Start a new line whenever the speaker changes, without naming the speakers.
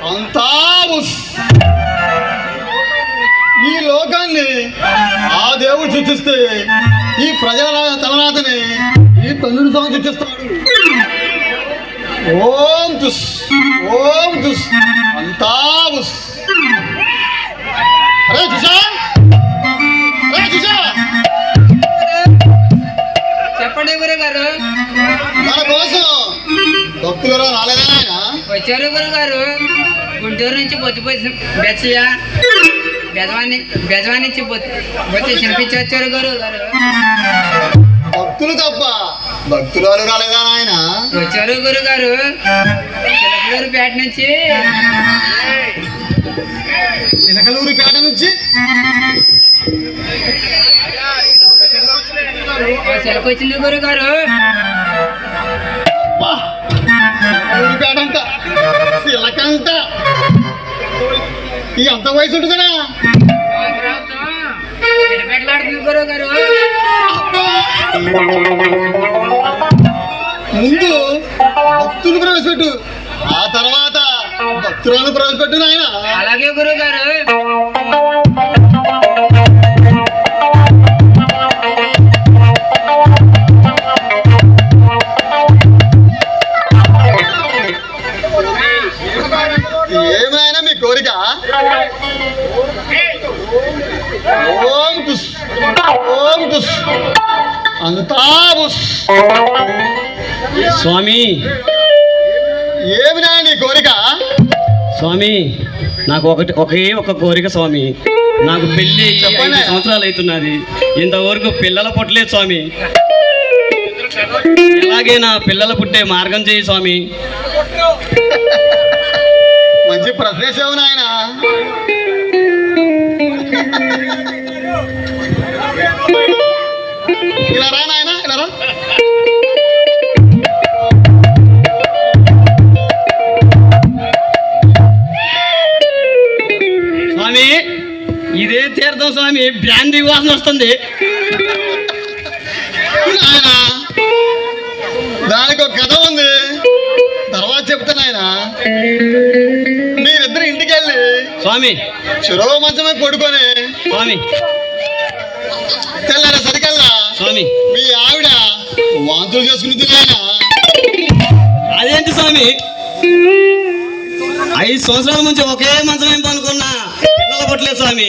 అంతా ఈ లోకాన్ని ఆ దేవుడు సృష్టిస్తే ఈ ప్రజల తలనాథని ఈ తండ్రి స్వామి సృష్టిస్తాడు. ఓం తుస్ అంతా అరే చూసా
చెప్పండి గురుగారు.
మన కోసం భక్తులు రాలేదా ఆయన?
వచ్చారు గురుగారు. గుంటూరు నుంచి బెజవాన్ నుంచి బొత్తి శిల్పించి వచ్చారు గురుగారు.
భక్తులు తప్ప భక్తులు రాలేదా ఆయన?
వచ్చారు గురుగారు. చిలకలూరుపేట నుంచి చిలక వచ్చింది గురుగారు.
చిలకంతా ఈ అంత వయసు ఉంటుందనా?
పెట్టలాడుతుంది గురుగారు.
ముందు భక్తులు ప్రవేశపెట్టు, ఆ తర్వాత భక్తులను ప్రవేశపెట్టు నాయన.
అలాగే గురుగారు.
ఏమైనా మీ కోరిక? ఓం తుస్ అంతా
స్వామి.
ఏమినా నీ కోరిక?
స్వామి, నాకు ఒకే ఒక కోరిక స్వామి. నాకు పెళ్ళి 5 సంవత్సరాలు అవుతున్నది, ఇంతవరకు పిల్లల పుట్టలేదు స్వామి. అలాగే నా పిల్లల పుట్టే మార్గం చేయి స్వామి.
మంచి ప్రశ్నేసావు నాయన. ఇలా రా నాయన, ఇలా రా.
స్వామి, ఇదే తీర్థం స్వామి. బ్రాందీ వాసన వస్తుంది.
దానికి ఒక కథ ఉంది, తర్వాత చెప్తాను ఆయన. మీరిద్దరు ఇంటికి వెళ్ళి
స్వామి
చెరో మంచమే పడుకొని
స్వామి
తెల్లారా సరికల్లా
స్వామి
మీ ఆవిడ వాంతులు చేసుకుని ఆయన.
అదేంటి స్వామి, 5 సంవత్సరాల నుంచి ఒకే మంచం ఏం పనుకున్నా పిల్లలు పుట్టలేదు స్వామి.